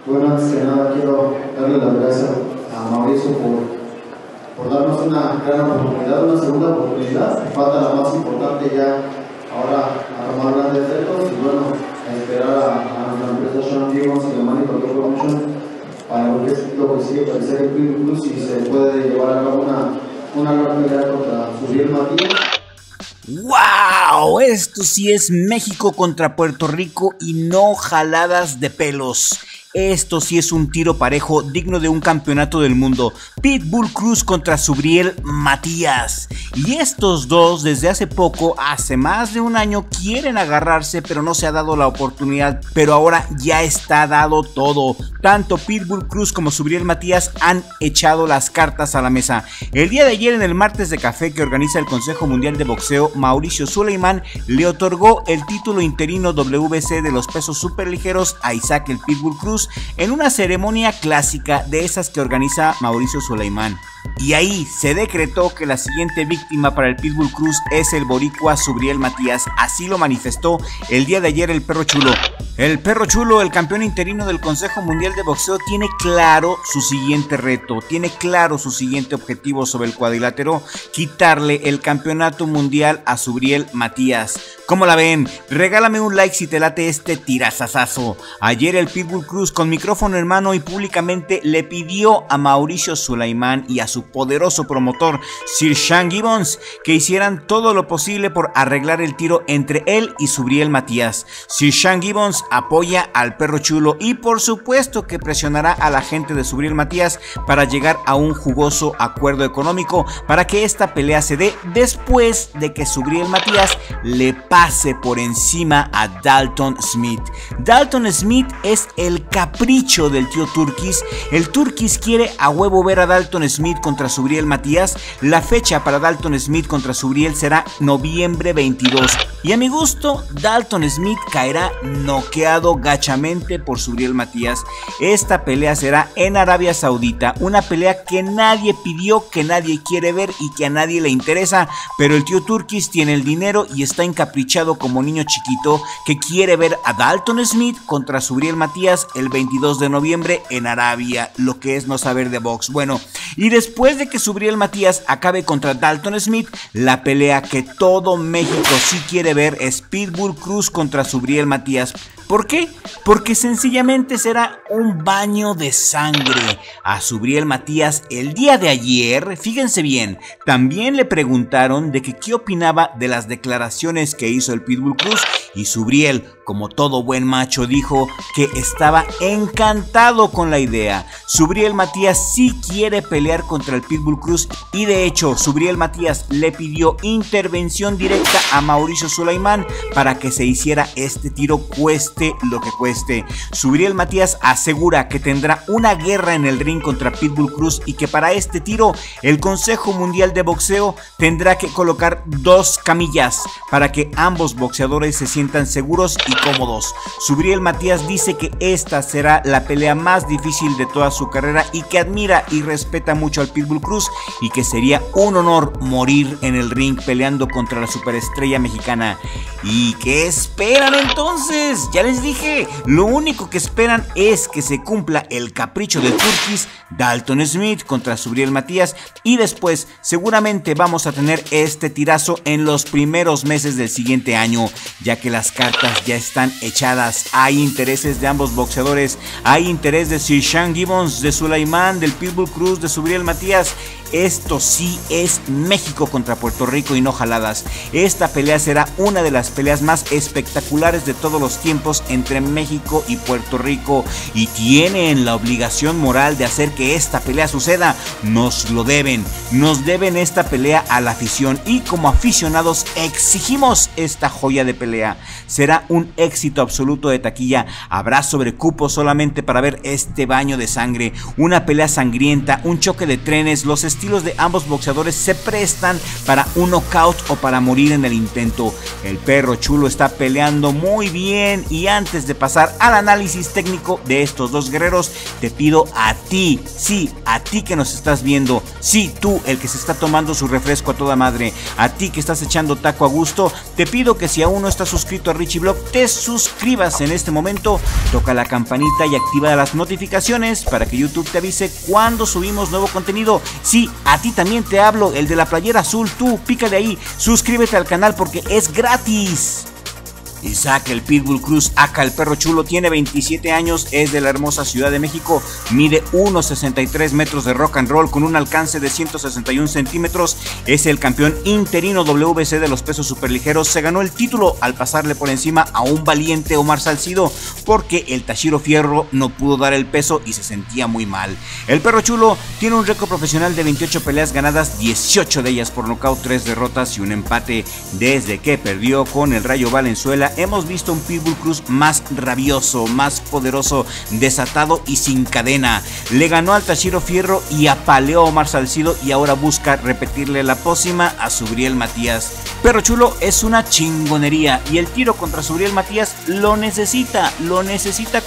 Bueno, antes que nada quiero darle las gracias a Mauricio por darnos una gran oportunidad, una segunda oportunidad. Falta la más importante ya ahora a tomar grandes retos y bueno, a esperar a nuestra empresa Sean Gibbons y la Money Control Promotion para lo que sigue para hacer el Pitbull Cruz y se puede llevar a cabo una gran pelea contra Suriel Matías. ¡Wow! Esto sí es México contra Puerto Rico y no jaladas de pelos. Esto sí es un tiro parejo digno de un campeonato del mundo. Pitbull Cruz contra Subriel Matías. Y estos dos desde hace poco, hace más de un año, quieren agarrarse, pero no se ha dado la oportunidad. Pero ahora ya está dado todo. Tanto Pitbull Cruz como Subriel Matías han echado las cartas a la mesa. El día de ayer, en el martes de café que organiza el Consejo Mundial de Boxeo, Mauricio Sulaimán le otorgó el título interino WBC de los pesos superligeros a Isaac el Pitbull Cruz en una ceremonia clásica de esas que organiza Mauricio Sulaimán. Y ahí se decretó que la siguiente víctima para el Pitbull Cruz es el boricua Subriel Matías. Así lo manifestó el día de ayer el Perro Chulo. El Perro Chulo, el campeón interino del Consejo Mundial de Boxeo, tiene claro su siguiente reto, tiene claro su siguiente objetivo sobre el cuadrilátero: quitarle el campeonato mundial a Subriel Matías. ¿Cómo la ven? Regálame un like si te late este tirazazazo. Ayer el Pitbull Cruz, con micrófono en mano y públicamente, le pidió a Mauricio Sulaimán y a su poderoso promotor Sir Sean Gibbons que hicieran todo lo posible por arreglar el tiro entre él y Subriel Matías. Sir Sean Gibbons apoya al Perro Chulo y por supuesto que presionará a la gente de Subriel Matías para llegar a un jugoso acuerdo económico para que esta pelea se dé después de que Subriel Matías le pase por encima a Dalton Smith. Dalton Smith es el capricho del tío Turquis. El Turquis quiere a huevo ver a Dalton Smith contra Subriel Matías. La fecha para Dalton Smith contra Subriel será noviembre 22. Y a mi gusto, Dalton Smith caerá noqueado gachamente por Subriel Matías. Esta pelea será en Arabia Saudita, una pelea que nadie pidió, que nadie quiere ver y que a nadie le interesa, pero el tío Turquis tiene el dinero y está encaprichado como niño chiquito que quiere ver a Dalton Smith contra Subriel Matías el 22 de noviembre en Arabia, lo que es no saber de box. Bueno, y después de que Subriel Matías acabe contra Dalton Smith, la pelea que todo México sí quiere ver es Pitbull Cruz contra Subriel Matías. ¿Por qué? Porque sencillamente será un baño de sangre. A Subriel Matías el día de ayer, fíjense bien, también le preguntaron de que qué opinaba de las declaraciones que hizo el Pitbull Cruz y Subriel, como todo buen macho, dijo que estaba encantado con la idea. Subriel Matías sí quiere pelear contra el Pitbull Cruz y de hecho Subriel Matías le pidió intervención directa a Mauricio Sulaimán para que se hiciera este tiro cueste lo que cueste. Subriel Matías asegura que tendrá una guerra en el ring contra Pitbull Cruz y que para este tiro el Consejo Mundial de Boxeo tendrá que colocar 2 camillas para que ambos boxeadores se sientan seguros y cómodos. Subriel Matías dice que esta será la pelea más difícil de toda su carrera y que admira y respeta mucho al Pitbull Cruz y que sería un honor morir en el ring peleando contra la superestrella mexicana. ¿Y qué esperan entonces? Ya les dije, lo único que esperan es que se cumpla el capricho del Turquis, Dalton Smith contra Subriel Matías, y después seguramente vamos a tener este tirazo en los primeros meses del siguiente año, ya que las cartas ya están echadas. Hay intereses de ambos boxeadores, hay interés de Sir Sean Gibbons, de Sulaimán, del Pitbull Cruz, de Subriel Matías. Esto sí es México contra Puerto Rico y no jaladas. Esta pelea será una de las peleas más espectaculares de todos los tiempos entre México y Puerto Rico y tienen la obligación moral de hacer que esta pelea suceda. Nos lo deben, nos deben esta pelea a la afición y como aficionados exigimos esta joya de pelea. Será un éxito absoluto de taquilla, habrá sobrecupo solamente para ver este baño de sangre, una pelea sangrienta, un choque de trenes, los estilos estilos de ambos boxeadores se prestan para un knockout o para morir en el intento. El Perro Chulo está peleando muy bien y antes de pasar al análisis técnico de estos dos guerreros, te pido a ti, sí, a ti que nos estás viendo, sí, tú, el que se está tomando su refresco a toda madre, a ti que estás echando taco a gusto, te pido que si aún no estás suscrito a Richie Vlog, te suscribas en este momento, toca la campanita y activa las notificaciones para que YouTube te avise cuando subimos nuevo contenido. Sí, a ti también te hablo, el de la playera azul, tú, pícale ahí, suscríbete al canal porque es gratis. Isaac el Pitbull Cruz, aka el Perro Chulo, tiene 27 años, es de la hermosa Ciudad de México, mide 1.63 metros de rock and roll con un alcance de 161 centímetros, es el campeón interino WBC de los pesos superligeros, se ganó el título al pasarle por encima a un valiente Omar Salcido porque el Tashiro Fierro no pudo dar el peso y se sentía muy mal. El Perro Chulo tiene un récord profesional de 28 peleas ganadas, 18 de ellas por nocaut, 3 derrotas y un empate. Desde que perdió con el Rayo Valenzuela, hemos visto un Pitbull Cruz más rabioso, más poderoso, desatado y sin cadena. Le ganó al Tashiro Fierro y apaleó a Omar Salcido y ahora busca repetirle la pócima a Subriel Matías. Perro Chulo es una chingonería y el tiro contra Subriel Matías lo necesita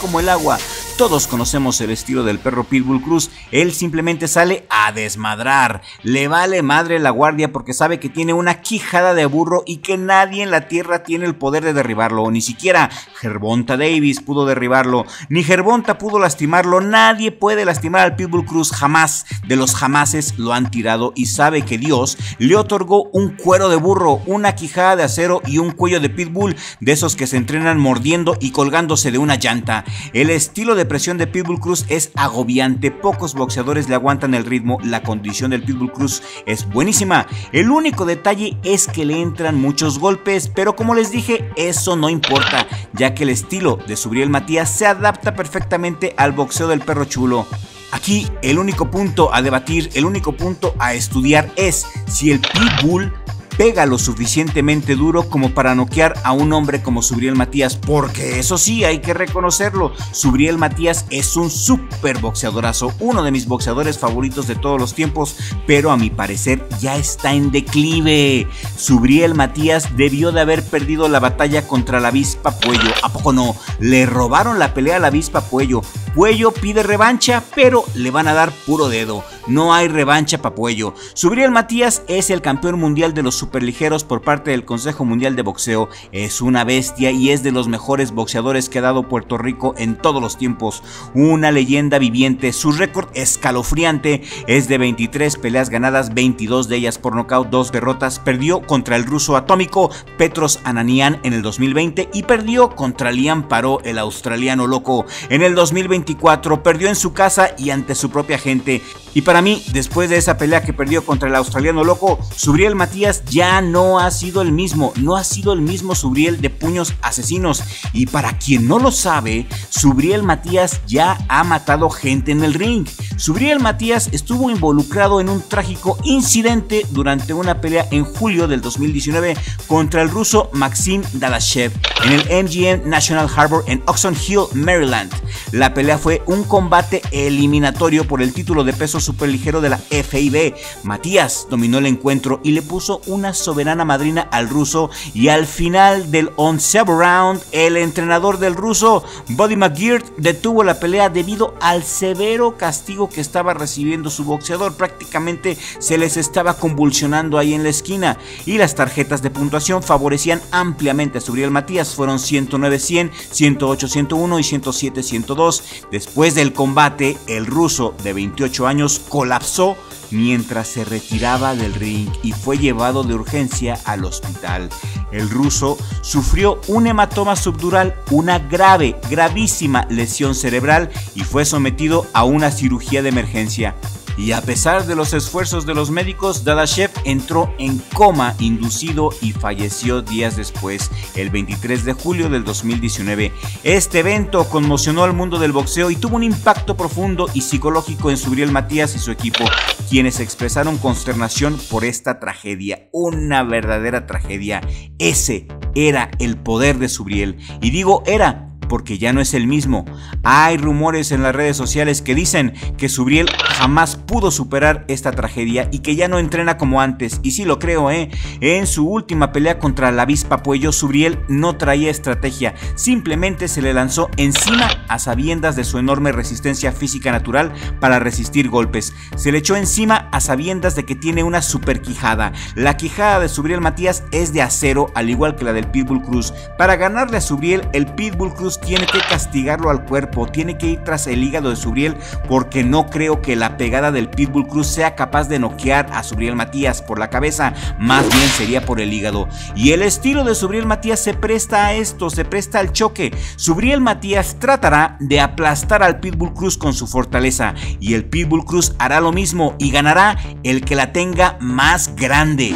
como el agua. Todos conocemos el estilo del Perro Pitbull Cruz, él simplemente sale a desmadrar, le vale madre la guardia porque sabe que tiene una quijada de burro y que nadie en la tierra tiene el poder de derribarlo, ni siquiera Gervonta Davis pudo derribarlo, ni Gervonta pudo lastimarlo, nadie puede lastimar al Pitbull Cruz jamás, de los jamases lo han tirado y sabe que Dios le otorgó un cuero de burro, una quijada de acero y un cuello de pitbull, de esos que se entrenan mordiendo y colgándose de una llanta. El estilo de presión de Pitbull Cruz es agobiante, pocos boxeadores le aguantan el ritmo, la condición del Pitbull Cruz es buenísima, el único detalle es que le entran muchos golpes, pero como les dije, eso no importa, ya que el estilo de Subriel Matías se adapta perfectamente al boxeo del Perro Chulo. Aquí el único punto a debatir, el único punto a estudiar es si el Pitbull pega lo suficientemente duro como para noquear a un hombre como Subriel Matías, porque eso sí, hay que reconocerlo, Subriel Matías es un súper boxeadorazo, uno de mis boxeadores favoritos de todos los tiempos, pero a mi parecer ya está en declive. Subriel Matías debió de haber perdido la batalla contra la avispa Puello, ¿a poco no? Le robaron la pelea a la avispa Puello. Puello pide revancha, pero le van a dar puro dedo. No hay revancha para Puello. Subriel Matías es el campeón mundial de los superligeros por parte del Consejo Mundial de Boxeo. Es una bestia y es de los mejores boxeadores que ha dado Puerto Rico en todos los tiempos. Una leyenda viviente. Su récord escalofriante es de 23 peleas ganadas, 22 de ellas por nocaut, 2 derrotas. Perdió contra el ruso atómico Petros Ananian en el 2020 y perdió contra Liam Paró, el australiano loco. En el 2024 perdió en su casa y ante su propia gente. Y para mí, después de esa pelea que perdió contra el australiano loco, Subriel Matías ya no ha sido el mismo, no ha sido el mismo Subriel de puños asesinos. Y para quien no lo sabe, Subriel Matías ya ha matado gente en el ring. Subriel Matías estuvo involucrado en un trágico incidente durante una pelea en julio del 2019 contra el ruso Maxim Dadashev en el MGM National Harbor en Oxon Hill, Maryland. La pelea fue un combate eliminatorio por el título de peso superligero de la FIB. Matías dominó el encuentro y le puso una soberana madrina al ruso, y al final del 11º round, el entrenador del ruso, Buddy McGirt, detuvo la pelea debido al severo castigo que estaba recibiendo su boxeador. Prácticamente se les estaba convulsionando ahí en la esquina, y las tarjetas de puntuación favorecían ampliamente a Subriel Matías. Fueron 109-100, 108-101 y 107-102. Después del combate, el ruso de 28 años colapsó mientras se retiraba del ring y fue llevado de urgencia al hospital. El ruso sufrió un hematoma subdural, una gravísima lesión cerebral, y fue sometido a una cirugía de emergencia. Y a pesar de los esfuerzos de los médicos, Dadashev entró en coma inducido y falleció días después, el 23 de julio del 2019. Este evento conmocionó al mundo del boxeo y tuvo un impacto profundo y psicológico en Subriel Matías y su equipo, quienes expresaron consternación por esta tragedia, una verdadera tragedia. Ese era el poder de Subriel, y digo era porque ya no es el mismo. Hay rumores en las redes sociales que dicen que Subriel jamás pudo superar esta tragedia y que ya no entrena como antes. Y sí lo creo, En su última pelea contra la avispa Puello, Subriel no traía estrategia, simplemente se le lanzó encima a sabiendas de su enorme resistencia física natural para resistir golpes. Se le echó encima a sabiendas de que tiene una super quijada. La quijada de Subriel Matías es de acero, al igual que la del Pitbull Cruz. Para ganarle a Subriel, el Pitbull Cruz tiene que castigarlo al cuerpo, tiene que ir tras el hígado de Subriel, porque no creo que la pegada del Pitbull Cruz sea capaz de noquear a Subriel Matías por la cabeza, más bien sería por el hígado. Y el estilo de Subriel Matías se presta a esto, se presta al choque. Subriel Matías tratará de aplastar al Pitbull Cruz con su fortaleza, y el Pitbull Cruz hará lo mismo y ganará el que la tenga más grande.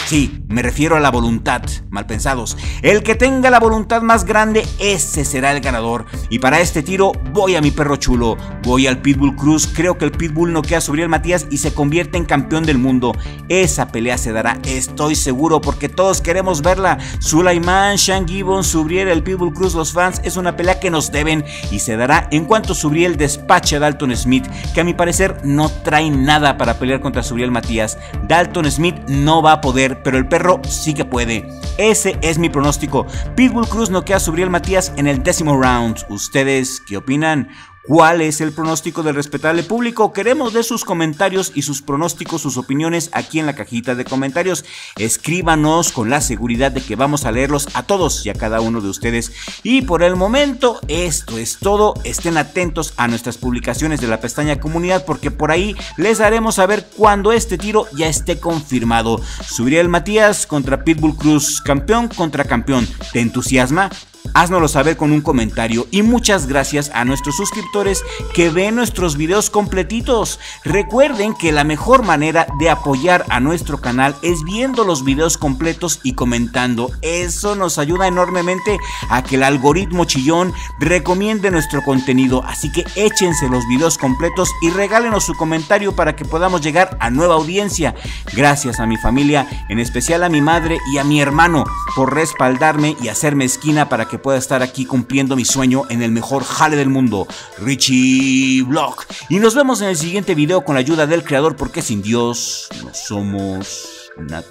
Sí, me refiero a la voluntad, malpensados. El que tenga la voluntad más grande, ese será el ganador. Y para este tiro voy a mi perro chulo, voy al Pitbull Cruz. Creo que el Pitbull noquea a Subriel Matías y se convierte en campeón del mundo. Esa pelea se dará, estoy seguro, porque todos queremos verla. Sulaiman, Sean Gibbons, Subriel, el Pitbull Cruz, los fans, es una pelea que nos deben y se dará en cuanto Subriel despache a Dalton Smith, que a mi parecer no trae nada para pelear contra Subriel Matías. Dalton Smith no va a poder, pero el perro sí que puede. Ese es mi pronóstico. Pitbull Cruz noquea a Subriel Matías en el 10º round. ¿Ustedes qué opinan? ¿Cuál es el pronóstico del respetable público? Queremos de sus comentarios y sus pronósticos, sus opiniones aquí en la cajita de comentarios. Escríbanos con la seguridad de que vamos a leerlos a todos y a cada uno de ustedes. Y por el momento, esto es todo. Estén atentos a nuestras publicaciones de la pestaña comunidad, porque por ahí les daremos saber cuando este tiro ya esté confirmado. Subriel Matías contra Pitbull Cruz, campeón contra campeón. ¿Te entusiasma? Háznoslo saber con un comentario, y muchas gracias a nuestros suscriptores que ven nuestros videos completitos. Recuerden que la mejor manera de apoyar a nuestro canal es viendo los videos completos y comentando. Eso nos ayuda enormemente a que el algoritmo chillón recomiende nuestro contenido, así que échense los videos completos y regálenos su comentario para que podamos llegar a nueva audiencia. Gracias a mi familia, en especial a mi madre y a mi hermano, por respaldarme y hacerme esquina para que pueda estar aquí cumpliendo mi sueño en el mejor jale del mundo, Richie Vlog. Y nos vemos en el siguiente video con la ayuda del creador, porque sin Dios no somos nada.